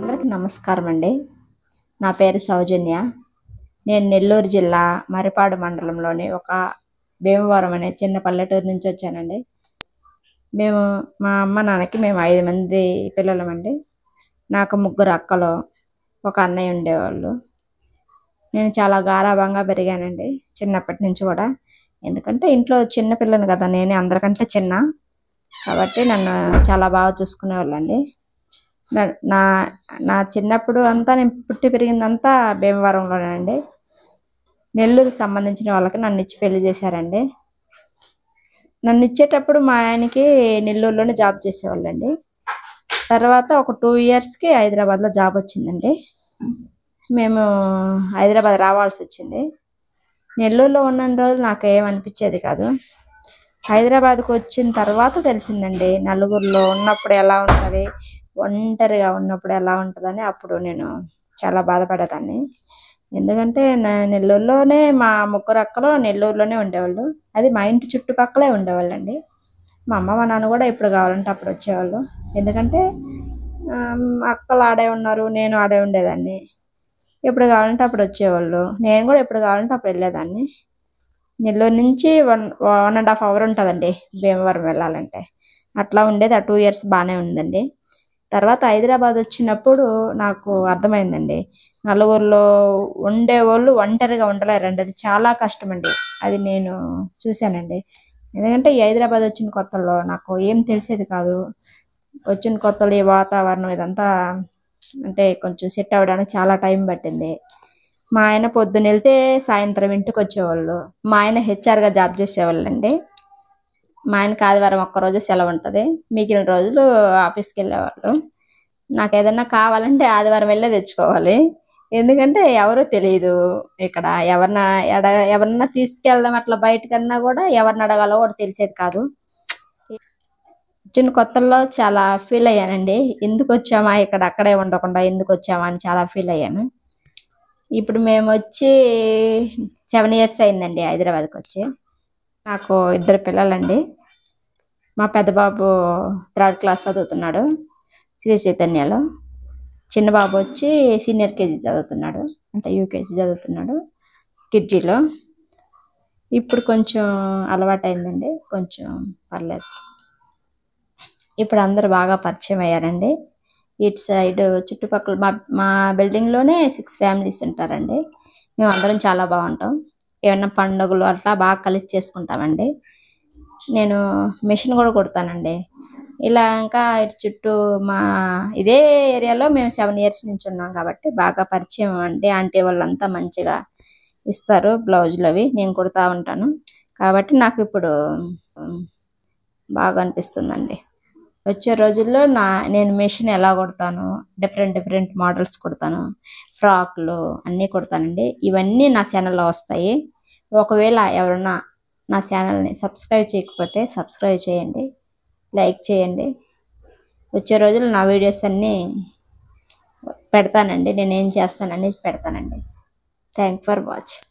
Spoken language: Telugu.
అందరికీ నమస్కారం అండి. నా పేరు సౌజన్య. నేను నెల్లూరు జిల్లా మరిపాడు మండలంలోని ఒక భీమవరం అనే చిన్న పల్లెటూరు నుంచి వచ్చానండి. మా అమ్మ నాన్నకి మేము 5 మంది పిల్లలమండి. నాకు 3 అక్కలు, ఒక అన్నయ్య ఉండేవాళ్ళు. నేను చాలా గారాబంగా పెరిగానండి చిన్నప్పటి నుంచి కూడా. ఎందుకంటే ఇంట్లో చిన్న పిల్లని కదా, నేనే అందరికంటే చిన్న. కాబట్టి నన్ను చాలా బాగా చూసుకునేవాళ్ళండి. నా నా చిన్నప్పుడు అంతా నేను పుట్టి పెరిగిందంతా భీమవరంలోనే అండి. నెల్లూరుకి సంబంధించిన వాళ్ళకి నన్ను ఇచ్చి పెళ్లి చేశారండి. నన్ను ఇచ్చేటప్పుడు మా ఆయనకి నెల్లూరులోనే జాబ్ చేసేవాళ్ళండి. తర్వాత ఒక 2 ఇయర్స్కి హైదరాబాద్లో జాబ్ వచ్చిందండి. మేము హైదరాబాద్ రావాల్సి వచ్చింది. నెల్లూరులో ఉన్న రోజులు నాకు ఏమనిపించేది కాదు. హైదరాబాద్కి వచ్చిన తర్వాత తెలిసిందండి నలుగురిలో ఉన్నప్పుడు ఎలా ఉంటుంది, ఒంటరిగా ఉన్నప్పుడు ఎలా ఉంటుందని. అప్పుడు నేను చాలా బాధపడేదాన్ని. ఎందుకంటే నెల్లూరులోనే మా 3 అక్కలు నెల్లూరులోనే ఉండేవాళ్ళు. అది మా ఇంటి చుట్టుపక్కలే ఉండేవాళ్ళండి. మా అమ్మ మా నాన్న కూడా ఎప్పుడు కావాలంటే అప్పుడు వచ్చేవాళ్ళు. ఎందుకంటే అక్కలు ఆడే ఉన్నారు, నేను ఆడే ఉండేదాన్ని. ఎప్పుడు కావాలంటే అప్పుడు వచ్చేవాళ్ళు. నేను కూడా ఎప్పుడు కావాలంటే అప్పుడు వెళ్ళేదాన్ని. నెల్లూరు నుంచి 1.5 అవర్ ఉంటుందండి భీమవరం వెళ్ళాలంటే. అట్లా ఉండేది. ఆ 2 ఇయర్స్ బాగానే ఉందండి. తర్వాత హైదరాబాద్ వచ్చినప్పుడు నాకు అర్థమైందండి, నలుగురిలో ఉండేవాళ్ళు ఒంటరిగా ఉండలేరండి. అది చాలా కష్టమండి. అది నేను చూశానండి. ఎందుకంటే ఈ హైదరాబాద్ వచ్చిన కొత్తలో నాకు ఏం తెలిసేది కాదు. వచ్చిన కొత్తలో ఈ వాతావరణం ఇదంతా అంటే కొంచెం సెట్ అవ్వడానికి చాలా టైం పట్టింది. మా ఆయన పొద్దున్న వెళ్తే సాయంత్రం ఇంటికి వచ్చేవాళ్ళు. మా ఆయన హెచ్ఆర్గా జాబ్ చేసేవాళ్ళండి. మా ఆయనకి ఆదివారం ఒక్కరోజు సెలవు ఉంటుంది, మిగిలిన రోజులు ఆఫీస్కి వెళ్ళేవాళ్ళు. నాకు ఏదన్నా కావాలంటే ఆదివారం వెళ్ళే తెచ్చుకోవాలి. ఎందుకంటే ఎవరో తెలియదు ఇక్కడ. ఎవరన్నా తీసుకెళ్దాం అట్లా బయటకన్నా కూడా ఎవరిని అడగాలో కూడా తెలిసేది కాదు. చిన్న కొత్తల్లో చాలా ఫీల్ అయ్యానండి. ఎందుకు వచ్చామా ఇక్కడ, అక్కడే ఉండకుండా ఎందుకు వచ్చామా అని చాలా ఫీల్ అయ్యాను. ఇప్పుడు మేము వచ్చి 7 ఇయర్స్ అయిందండి హైదరాబాద్కి వచ్చి. నాకు 2 పిల్లలండి. మా పెద్ద బాబు 3rd క్లాస్ చదువుతున్నాడు శ్రీ చైతన్యలో. చిన్న బాబు వచ్చి సీనియర్ కేజీ చదువుతున్నాడు, అంటే యూకేజీ చదువుతున్నాడు కిడ్జీలో. ఇప్పుడు కొంచెం అలవాటైందండి, కొంచెం పర్లేదు. ఇప్పుడు అందరు బాగా పరిచయం అయ్యారండి. ఇటు సైడ్ చుట్టుపక్కల మా బిల్డింగ్లోనే 6 ఫ్యామిలీస్ ఉంటారండి. మేము అందరం చాలా బాగుంటాం. ఏమన్నా పండుగలు అట్లా బాగా కలిసి చేసుకుంటామండి. నేను మిషన్ కూడా కుడతానండి. ఇలా ఇంకా ఇటు చుట్టూ మా ఇదే ఏరియాలో మేము 7 ఇయర్స్ నుంచి ఉన్నాం కాబట్టి బాగా పరిచయం అండి. ఆంటీ వాళ్ళంతా మంచిగా ఇస్తారు బ్లౌజులు అవి, నేను కుడతా ఉంటాను. కాబట్టి నాకు ఇప్పుడు బాగా అనిపిస్తుందండి. వచ్చే రోజుల్లో నేను మిషన్ ఎలా కుడతాను, డిఫరెంట్ మోడల్స్ కుడతాను, ఫ్రాక్లు అన్నీ కుడతానండి. ఇవన్నీ నా ఛానల్లో వస్తాయి. ఒకవేళ ఎవరన్నా నా ఛానల్ని సబ్స్క్రైబ్ చేయకపోతే సబ్స్క్రైబ్ చేయండి, లైక్ చేయండి. వచ్చే రోజుల్లో నా వీడియోస్ అన్నీ పెడతానండి. నేనేం చేస్తాననేది పెడతానండి. Thank for watching.